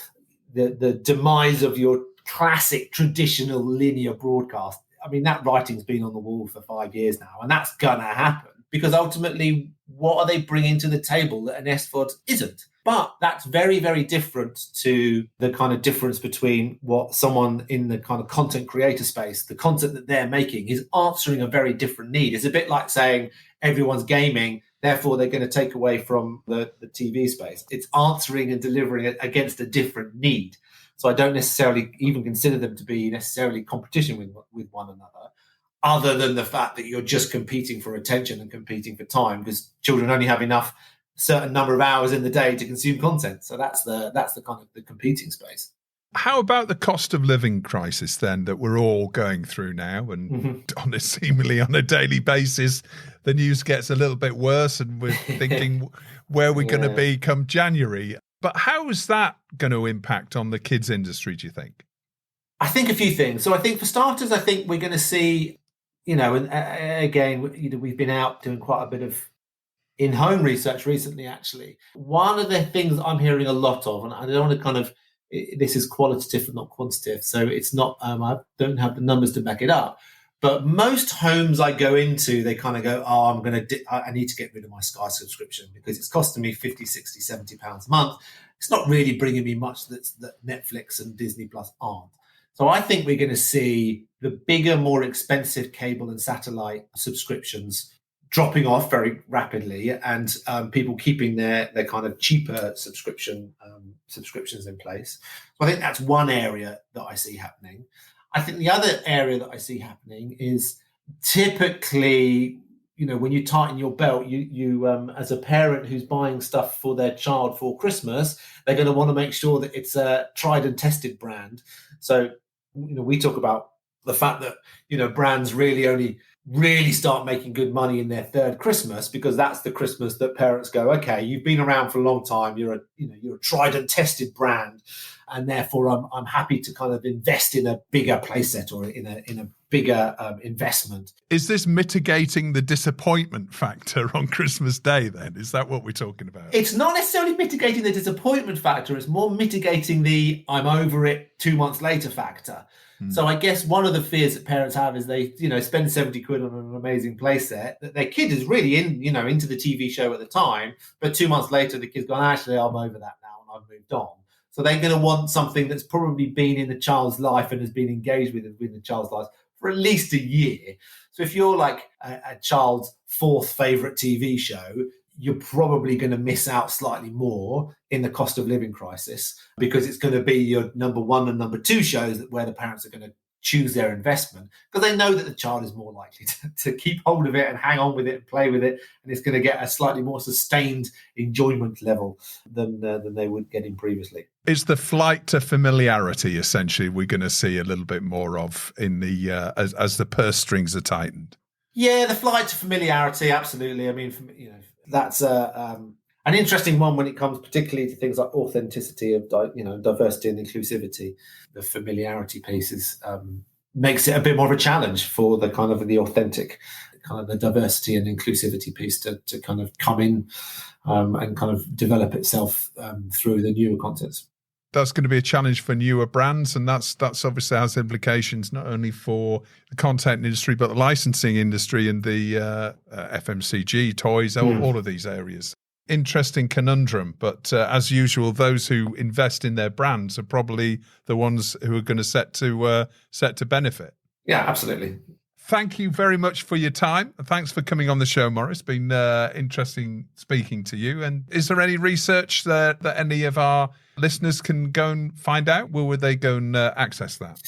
the demise of your classic traditional linear broadcast, I mean, that writing's been on the wall for 5 years now, and that's going to happen, because ultimately, what are they bringing to the table that an SVOD isn't? But that's very, very different to the kind of difference between what someone in the kind of content creator space, the content that they're making is answering a very different need. It's a bit like saying everyone's gaming, therefore they're going to take away from the TV space. It's answering and delivering it against a different need. So I don't necessarily even consider them to be necessarily competition with one another, other than the fact that you're just competing for attention and competing for time, because children only have enough certain number of hours in the day to consume content. So that's the kind of the competing space. How about the cost of living crisis then that we're all going through now, and seemingly on a daily basis, the news gets a little bit worse, and we're thinking where we're going to be come January. But how is that going to impact on the kids industry, do you think? I think a few things. So I think for starters, I think we're going to see, and again, we've been out doing quite a bit of in-home research recently, actually. One of the things I'm hearing a lot of, and I don't want to kind of, this is qualitative and not quantitative, so it's not, I don't have the numbers to back it up, but most homes I go into, they kind of go, I need to get rid of my Sky subscription because it's costing me 50, 60, 70 pounds a month. It's not really bringing me much that Netflix and Disney Plus aren't. So I think we're going to see the bigger, more expensive cable and satellite subscriptions dropping off very rapidly, and people keeping their kind of cheaper subscriptions in place. So I think that's one area that I see happening. I think the other area that I see happening is typically, when you tighten your belt, you as a parent who's buying stuff for their child for Christmas, they're going to want to make sure that it's a tried and tested brand. So, we talk about the fact that, brands really start making good money in their third Christmas, because that's the Christmas that parents go, okay, you've been around for a long time, you're a tried and tested brand, and therefore I'm happy to kind of invest in a bigger playset or in a bigger investment. Is this mitigating the disappointment factor on Christmas Day then? Is that what we're talking about? It's not necessarily mitigating the disappointment factor, it's more mitigating the I'm over it 2 months later factor. So I guess one of the fears that parents have is they, spend 70 quid on an amazing playset that their kid is really into the TV show at the time, but 2 months later the kid's gone, actually, I'm over that now and I've moved on. So they're going to want something that's probably been in the child's life and has been engaged with the child's life for at least a year. So if you're like a child's fourth favourite TV show, you're probably going to miss out slightly more in the cost of living crisis, because it's going to be your number one and number two shows where the parents are going to choose their investment, because they know that the child is more likely to keep hold of it and hang on with it and play with it, and it's going to get a slightly more sustained enjoyment level than they would get in previously. It's the flight to familiarity, essentially, we're going to see a little bit more of in the as the purse strings are tightened. Yeah, the flight to familiarity, absolutely. I mean, that's an interesting one when it comes particularly to things like authenticity of diversity and inclusivity. The familiarity piece makes it a bit more of a challenge for the kind of the authentic, kind of the diversity and inclusivity piece to kind of come in and kind of develop itself through the newer contents. That's going to be a challenge for newer brands, and that's obviously has implications not only for the content industry but the licensing industry and the FMCG, toys, all of these areas. Interesting conundrum, but as usual, those who invest in their brands are probably the ones who are going to set to benefit. Yeah, absolutely. Thank you very much for your time. Thanks for coming on the show, Maurice. It's been interesting speaking to you. And is there any research that any of our listeners can go and find out? Where would they go and access that?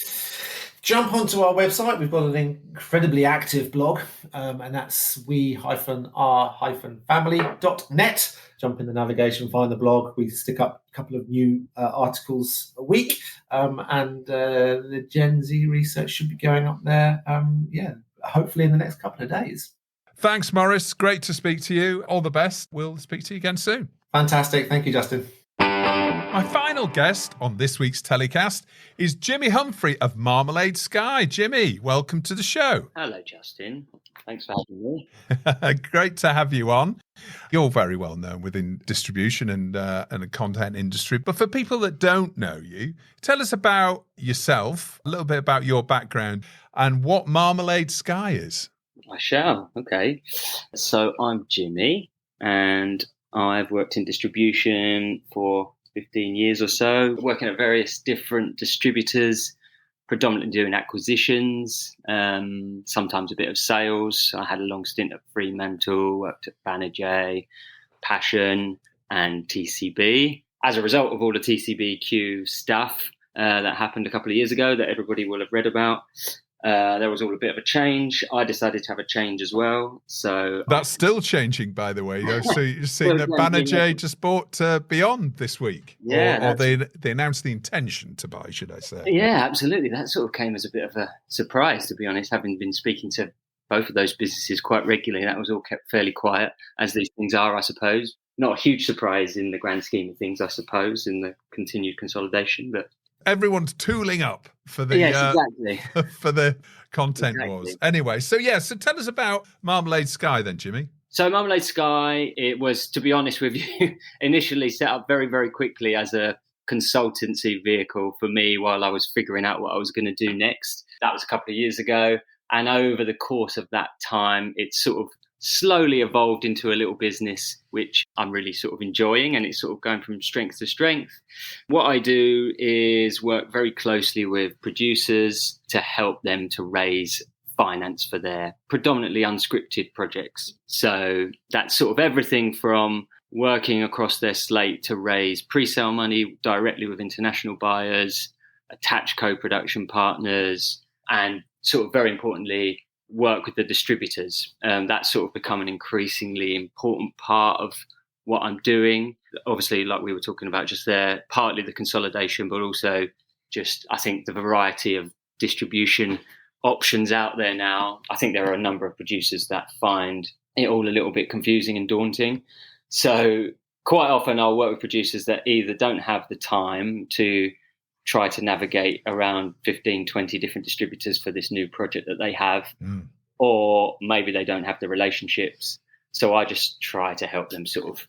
Jump onto our website. We've got an incredibly active blog, and that's we-r-family.net. Jump in the navigation, find the blog. We stick up a couple of new articles a week, and the Gen Z research should be going up there, hopefully in the next couple of days. Thanks, Maurice. Great to speak to you. All the best. We'll speak to you again soon. Fantastic. Thank you, Justin. My final guest on this week's TellyCast is Jimmy Humphrey of Marmalade Sky. Jimmy, welcome to the show. Hello, Justin. Thanks for having me. Great to have you on. You're very well known within distribution and the content industry. But for people that don't know you, tell us about yourself, a little bit about your background and what Marmalade Sky is. I shall. Okay. So I'm Jimmy, and I've worked in distribution for 15 years or so, working at various different distributors, predominantly doing acquisitions, sometimes a bit of sales. I had a long stint at Fremantle, worked at Banner J, Passion and TCB. As a result of all the TCBQ stuff that happened a couple of years ago that everybody will have read about, there was all a bit of a change. I decided to have a change as well. So that's still changing, by the way. So you've seen that Banner J just bought Beyond this week. Yeah, or they announced the intention to buy, should I say? Yeah, absolutely. That sort of came as a bit of a surprise, to be honest, having been speaking to both of those businesses quite regularly. That was all kept fairly quiet, as these things are, I suppose. Not a huge surprise in the grand scheme of things, I suppose, in the continued consolidation, but everyone's tooling up for the exactly. for the content wars. Anyway, so tell us about Marmalade Sky then, Jimmy. So Marmalade Sky, it was, to be honest with you, initially set up very, very quickly as a consultancy vehicle for me while I was figuring out what I was going to do next. That was a couple of years ago. And over the course of that time, it sort of slowly evolved into a little business, which I'm really sort of enjoying, and it's sort of going from strength to strength. What I do is work very closely with producers to help them to raise finance for their predominantly unscripted projects. So that's sort of everything from working across their slate to raise pre-sale money directly with international buyers, attach co-production partners, and sort of very importantly, work with the distributors. That's sort of become an increasingly important part of what I'm doing. Obviously, like we were talking about just there, partly the consolidation, but also just, I think, the variety of distribution options out there now. I think there are a number of producers that find it all a little bit confusing and daunting. So quite often I'll work with producers that either don't have the time to try to navigate around 15, 20 different distributors for this new project that they have, or maybe they don't have the relationships. So I just try to help them sort of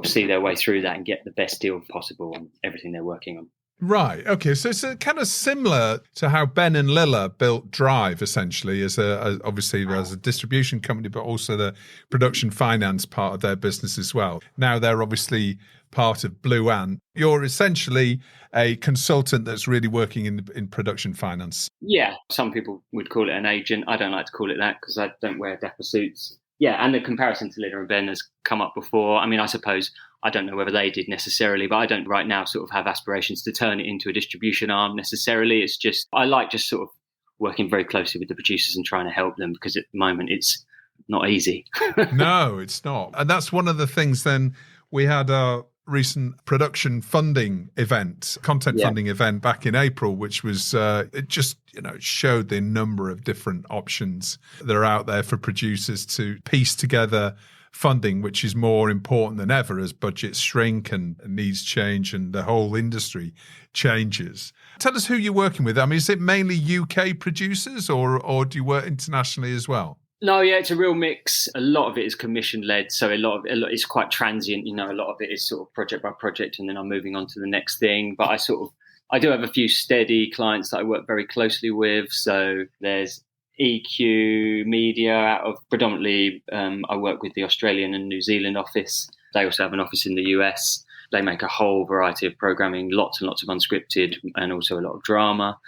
see their way through that and get the best deal possible on everything they're working on. Right. Okay. So it's kind of similar to how Ben and Lilla built Drive, essentially, obviously as a distribution company, but also the production finance part of their business as well. Now they're obviously part of Blue Ant. You're essentially a consultant that's really working in production finance. Yeah. Some people would call it an agent. I don't like to call it that because I don't wear dapper suits. Yeah, and the comparison to Lilla and Ben has come up before. I mean, I suppose, I don't know whether they did necessarily, but I don't right now sort of have aspirations to turn it into a distribution arm necessarily. It's just, I like just sort of working very closely with the producers and trying to help them because at the moment it's not easy. No, it's not. And that's one of the things then we had recent production funding event, content funding event back in April, which was, it just, showed the number of different options that are out there for producers to piece together funding, which is more important than ever as budgets shrink and needs change and the whole industry changes. Tell us who you're working with. I mean, is it mainly UK producers or do you work internationally as well? No, yeah, it's a real mix. A lot of it is commission-led, so a lot it's quite transient. A lot of it is sort of project by project, and then I'm moving on to the next thing. But I do have a few steady clients that I work very closely with. So there's EQ Media out of predominantly, I work with the Australian and New Zealand office. They also have an office in the US. They make a whole variety of programming, lots and lots of unscripted and also a lot of drama.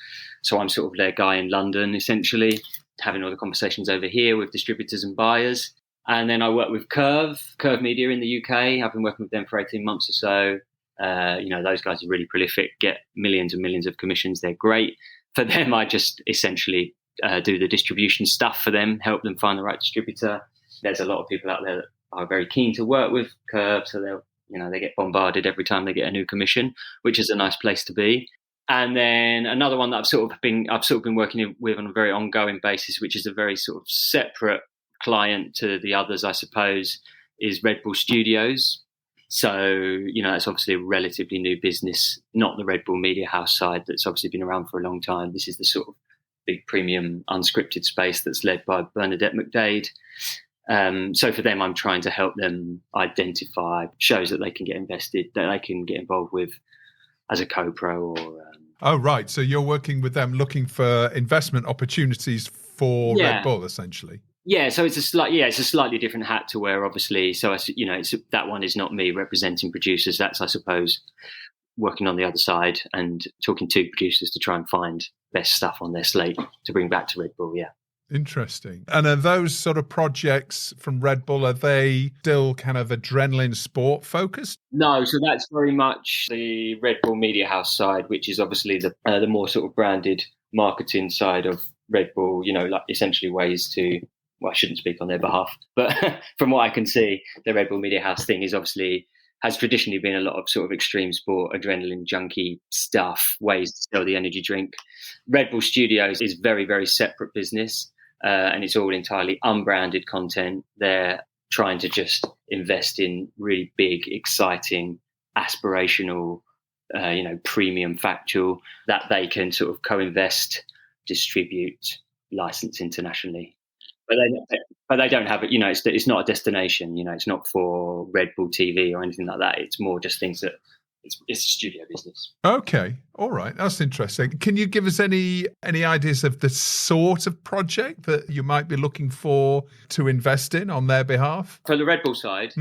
So I'm sort of their guy in London, essentially, having all the conversations over here with distributors and buyers. And then I work with Curve Media in the UK. I've been working with them for 18 months or so. Those guys are really prolific, get millions and millions of commissions. They're great. For them, I just essentially do the distribution stuff for them, help them find the right distributor. There's a lot of people out there that are very keen to work with Curve, so they get bombarded every time they get a new commission, which is a nice place to be. And then another one that I've sort of been working with on a very ongoing basis, which is a very sort of separate client to the others, I suppose, is Red Bull Studios. So, it's obviously a relatively new business, not the Red Bull Media House side that's obviously been around for a long time. This is the sort of big premium unscripted space that's led by Bernadette McDade. So for them, I'm trying to help them identify shows that they can get involved with as a co-pro or... Oh, right. So you're working with them looking for investment opportunities for Red Bull, essentially. Yeah, so it's a slightly different hat to wear, obviously. So that one is not me representing producers. That's, I suppose, working on the other side and talking to producers to try and find best stuff on their slate to bring back to Red Bull. Yeah. Interesting. And are those sort of projects from Red Bull, are they still kind of adrenaline sport focused? No, so that's very much the Red Bull Media House side, which is obviously the more sort of branded marketing side of Red Bull, like essentially ways to, well, I shouldn't speak on their behalf, but from what I can see, the Red Bull Media House thing has traditionally been a lot of sort of extreme sport, adrenaline junkie stuff, ways to sell the energy drink. Red Bull Studios is very, very separate business. And it's all entirely unbranded content. They're trying to just invest in really big, exciting, aspirational, premium factual that they can sort of co-invest, distribute, license internationally. But they don't have it. It's not a destination. It's not for Red Bull TV or anything like that. It's more just things that it's a studio business. Okay, all right, that's interesting. Can you give us any ideas of the sort of project that you might be looking for to invest in on their behalf? For the Red Bull side,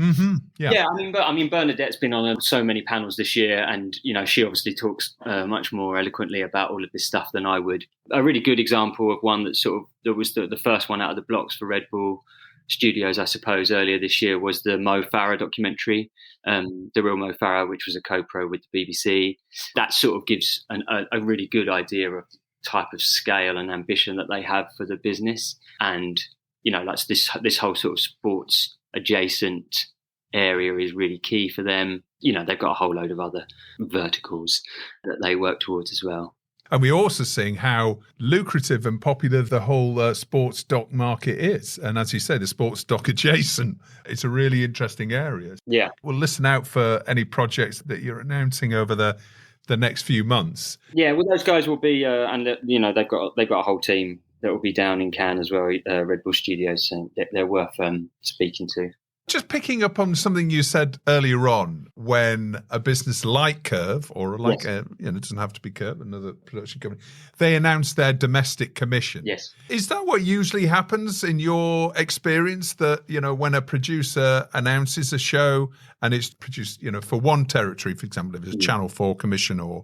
yeah. I mean, Bernadette's been on so many panels this year, and she obviously talks much more eloquently about all of this stuff than I would. A really good example of one that was the first one out of the blocks for Red Bull Studios, I suppose, earlier this year was the Mo Farah documentary, The Real Mo Farah, which was a co-pro with the BBC. That sort of gives a really good idea of the type of scale and ambition that they have for the business. And, like this whole sort of sports adjacent area is really key for them. They've got a whole load of other verticals that they work towards as well. And we're also seeing how lucrative and popular the whole sports doc market is. And as you say, the sports doc adjacent, it's a really interesting area. Yeah. We'll listen out for any projects that you're announcing over the next few months. Yeah, well, those guys will be, and they've got a whole team that will be down in Cannes as well, Red Bull Studios, so they're worth speaking to. Just picking up on something you said earlier on, when a business like Curve, or like it doesn't have to be Curve, another production company, they announce their domestic commission. Yes. Is that what usually happens in your experience, that, when a producer announces a show and it's produced, for one territory, for example, if it's a Channel 4 commission or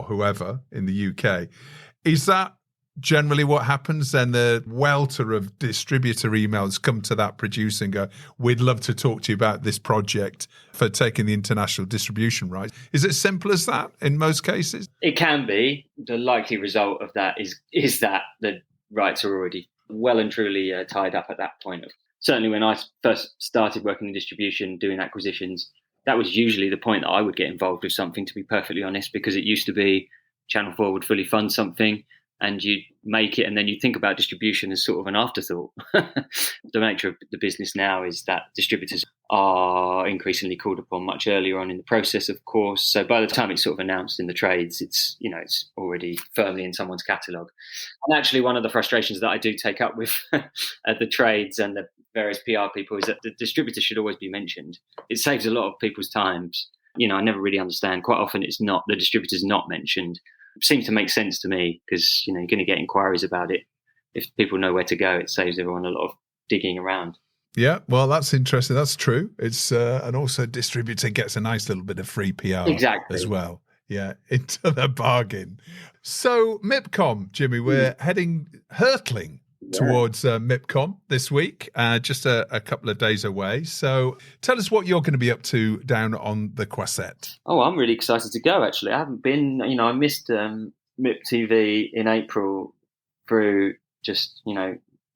whoever in the UK, is that generally what happens? Then the welter of distributor emails come to that producer and go, we'd love to talk to you about this project for taking the international distribution rights. Is it as simple as that in most cases? It can be. The likely result of that is that the rights are already well and truly tied up at that point. Certainly when I first started working in distribution, doing acquisitions, that was usually the point that I would get involved with something, to be perfectly honest, because it used to be Channel 4 would fully fund something and you'd make it, and then you think about distribution as sort of an afterthought. The nature of the business now is that distributors are increasingly called upon much earlier on in the process, of course. So by the time it's sort of announced in the trades, it's already firmly in someone's catalogue. And actually, one of the frustrations that I do take up with the trades and the various PR people is that the distributor should always be mentioned. It saves a lot of people's times. I never really understand. Quite often it's not, the distributor's not mentioned. It seems to make sense to me because, you're going to get inquiries about it. If people know where to go, it saves everyone a lot of digging around. Yeah, well, that's interesting. That's true. It's and also distributor gets a nice little bit of free PR as well. Yeah, into the bargain. So MIPCOM, Jimmy, we're hurtling towards MIPCOM this week, just a couple of days away. So tell us what you're going to be up to down on the Croisette. Oh, I'm really excited to go, actually. I haven't been, I missed MIP TV in April through just,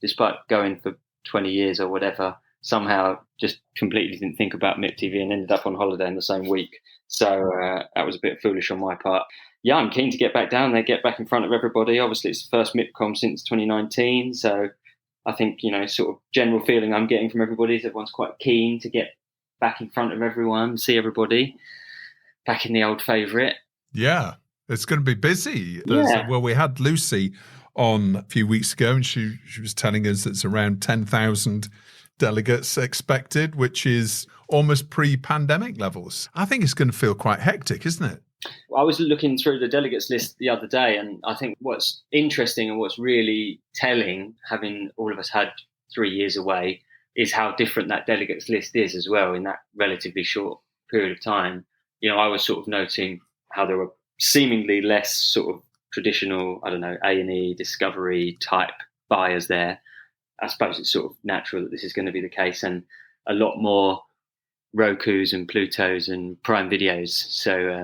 despite going for 20 years or whatever, somehow just completely didn't think about MIP TV and ended up on holiday in the same week. So that was a bit foolish on my part. Yeah, I'm keen to get back down there, get back in front of everybody. Obviously, it's the first MIPCOM since 2019. So I think, sort of general feeling I'm getting from everybody is everyone's quite keen to get back in front of everyone, see everybody back in the old favourite. Yeah, it's going to be busy. Yeah. Well, we had Lucy on a few weeks ago, and she was telling us it's around 10,000 delegates expected, which is almost pre-pandemic levels. I think it's going to feel quite hectic, isn't it? I was looking through the delegates list the other day, and I think what's interesting and what's really telling, having all of us had 3 years away, is how different that delegates list is as well in that relatively short period of time. I was sort of noting how there were seemingly less sort of traditional, A&E, Discovery type buyers there. I suppose it's sort of natural that this is going to be the case, and a lot more Rokus and Plutos and Prime Videos. So,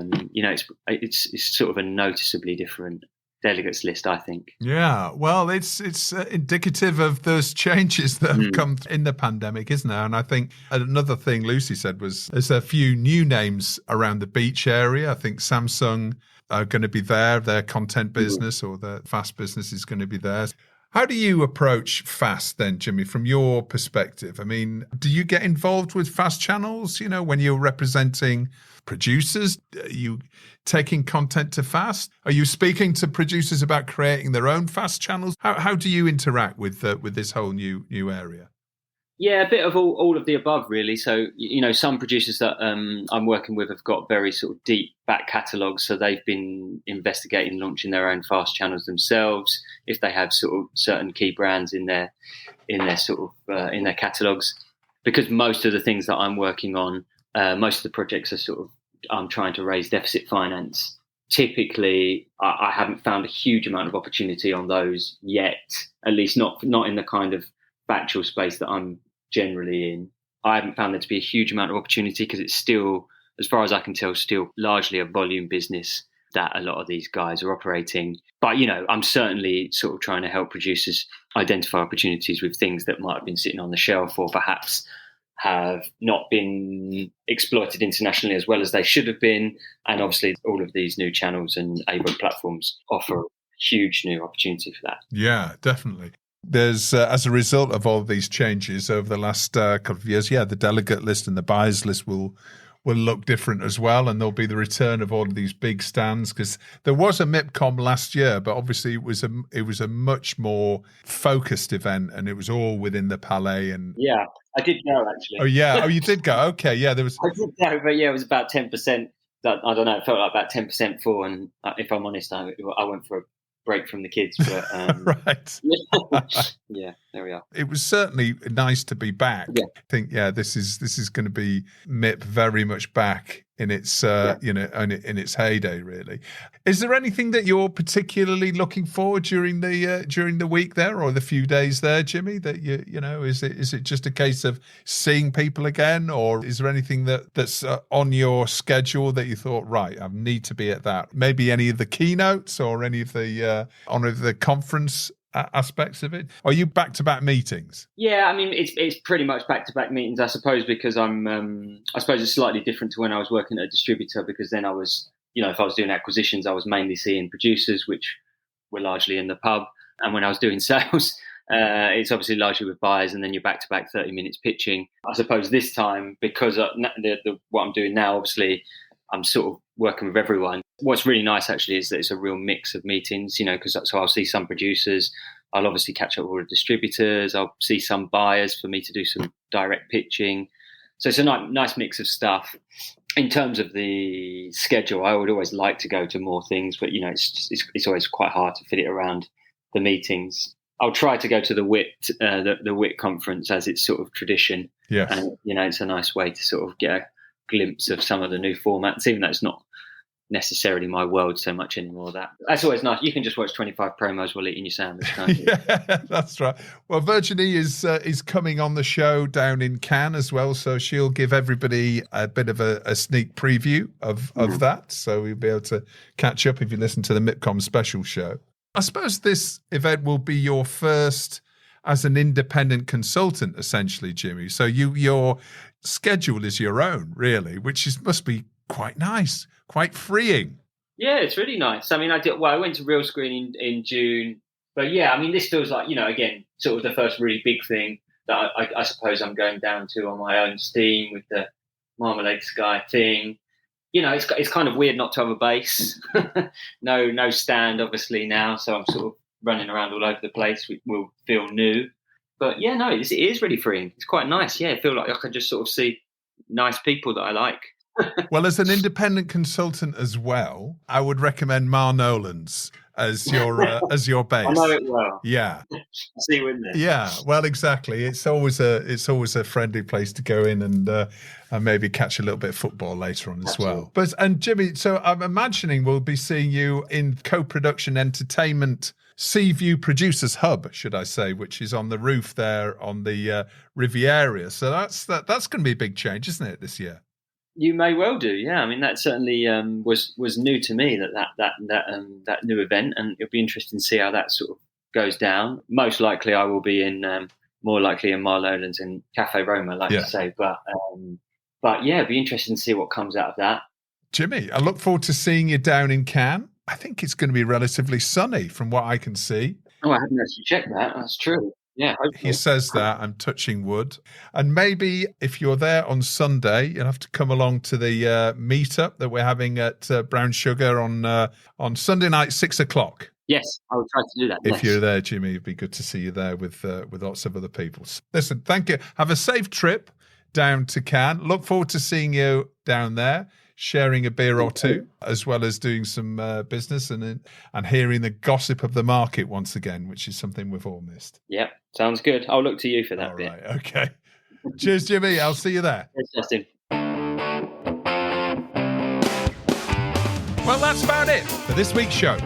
it's sort of a noticeably different delegates list, I think. Yeah, well, it's indicative of those changes that have come in the pandemic, isn't it? And I think another thing Lucy said was there's a few new names around the beach area. I think Samsung are going to be there. Their content business or their fast business is going to be there. How do you approach fast then, Jimmy, from your perspective? I mean, do you get involved with fast channels, when you're representing producers? Are you taking content to fast? Are you speaking to producers about creating their own fast channels? How do you interact with this whole new area? Yeah, a bit of all of the above, really. So, some producers that I'm working with have got very sort of deep back catalogues. So they've been investigating launching their own fast channels themselves if they have sort of certain key brands in their catalogues. Because most of the things that I'm working on, most of the projects are I'm trying to raise deficit finance. Typically, I haven't found a huge amount of opportunity on those yet, at least not in the kind of factual space that I'm generally in. I haven't found there to be a huge amount of opportunity because it's still, as far as I can tell, still largely a volume business that a lot of these guys are operating. But, I'm certainly sort of trying to help producers identify opportunities with things that might have been sitting on the shelf or perhaps have not been exploited internationally as well as they should have been. And obviously all of these new channels and AVOD platforms offer a huge new opportunity for that. Yeah, definitely. There's, as a result of all these changes over the last couple of years, the delegate list and the buyers list will look different as well, and there'll be the return of all of these big stands, because there was a MIPCOM last year, but obviously it was a much more focused event, and it was all within the Palais. And yeah, I did go actually. Oh yeah, you did go. Okay, yeah, there was. I did go, but it was about 10%. I don't know. It felt like about 10% full, and if I'm honest, I went for a break from the kids, but right. Yeah, there we are. It was certainly nice to be back. Yeah. I think this is going to be MIP very much back in its in its heyday, really. Is there anything that you're particularly looking forward during the week there or the few days there, Jimmy, that is it just a case of seeing people again, or is there anything that's on your schedule that you thought, right, I need to be at that? Maybe any of the keynotes or any of the conference aspects of it? Are you back-to-back meetings? Yeah, I mean, it's pretty much back-to-back meetings, I suppose, because I suppose it's slightly different to when I was working at a distributor, because then I was, if I was doing acquisitions, I was mainly seeing producers, which were largely in the pub. And when I was doing sales, it's obviously largely with buyers, and then you're back-to-back 30 minutes pitching. I suppose this time, because what I'm doing now, obviously, I'm sort of working with everyone. What's really nice, actually, is that it's a real mix of meetings, because so I'll see some producers, I'll obviously catch up with all the distributors, I'll see some buyers for me to do some direct pitching. So it's a nice mix of stuff. In terms of the schedule, I would always like to go to more things, but, it's always quite hard to fit it around the meetings. I'll try to go to the WIT conference, as it's sort of tradition. Yes. And, it's a nice way to sort of get a glimpse of some of the new formats, even though it's not necessarily my world so much anymore. That's always nice. You can just watch 25 promos while eating your sandwich, can't you? Yeah, that's right. Well, Virginie is coming on the show down in Cannes as well, so she'll give everybody a bit of a sneak preview of that, so we'll be able to catch up if you listen to the MIPCOM special show. I suppose this event will be your first as an independent consultant, essentially, Jimmy. So your schedule is your own, really, which must be quite nice, quite freeing. Yeah, it's really nice. I mean, I went to Real Screen in June, but yeah, I mean, this feels like, again, sort of the first really big thing that I suppose I'm going down to on my own steam with the Marmalade Sky thing. It's kind of weird not to have a base. No stand, obviously, now, so I'm sort of running around all over the place, which will feel new. But yeah, no, it is really freeing. It's quite nice. Yeah, I feel like I can just sort of see nice people that I like. Well, as an independent consultant as well, I would recommend Mar Nolan's as your base. I know it well. Yeah, I see you in there. Yeah, well, exactly. It's always a friendly place to go in and maybe catch a little bit of football later on as well. And Jimmy, so I'm imagining we'll be seeing you in co-production entertainment Seaview Producers Hub, should I say, which is on the roof there on the Riviera. So that's going to be a big change, isn't it, this year? You may well do, yeah. I mean, that certainly was new to me, that new event, and it'll be interesting to see how that sort of goes down. Most likely, I will be more likely in Mar Nolan's in Cafe Roma, like you say. But yeah, it'll be interesting to see what comes out of that. Jimmy, I look forward to seeing you down in Cannes. I think it's going to be relatively sunny from what I can see. Oh, I haven't actually checked that. That's true. Yeah, hopefully. He says that. I'm touching wood. And maybe if you're there on Sunday, you'll have to come along to the meetup that we're having at Brown Sugar on Sunday night, 6:00. Yes, I will try to do that. If you're there, Jimmy, it'd be good to see you there with lots of other people. Listen, thank you. Have a safe trip down to Cannes. Look forward to seeing you down there, sharing a beer or two, as well as doing some business and hearing the gossip of the market once again, which is something we've all missed. Yep, sounds good. I'll look to you for that all bit. Right, okay. Cheers, Jimmy. I'll see you there. Cheers, Justin. Well, that's about it for this week's show.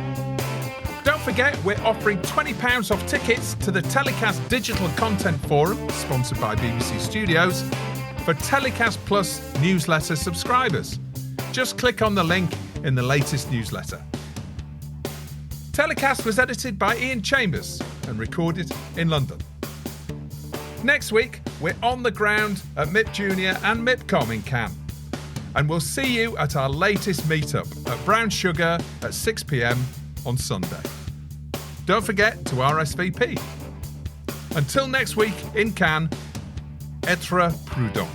Don't forget, we're offering £20 off tickets to the TellyCast Digital Content Forum, sponsored by BBC Studios, for TellyCast Plus newsletter subscribers. Just click on the link in the latest newsletter. TellyCast was edited by Ian Chambers and recorded in London. Next week, we're on the ground at MIPjunior and MIPCOM in Cannes. And we'll see you at our latest meetup at Brown Sugar at 6 p.m. on Sunday. Don't forget to RSVP. Until next week in Cannes, être prudent.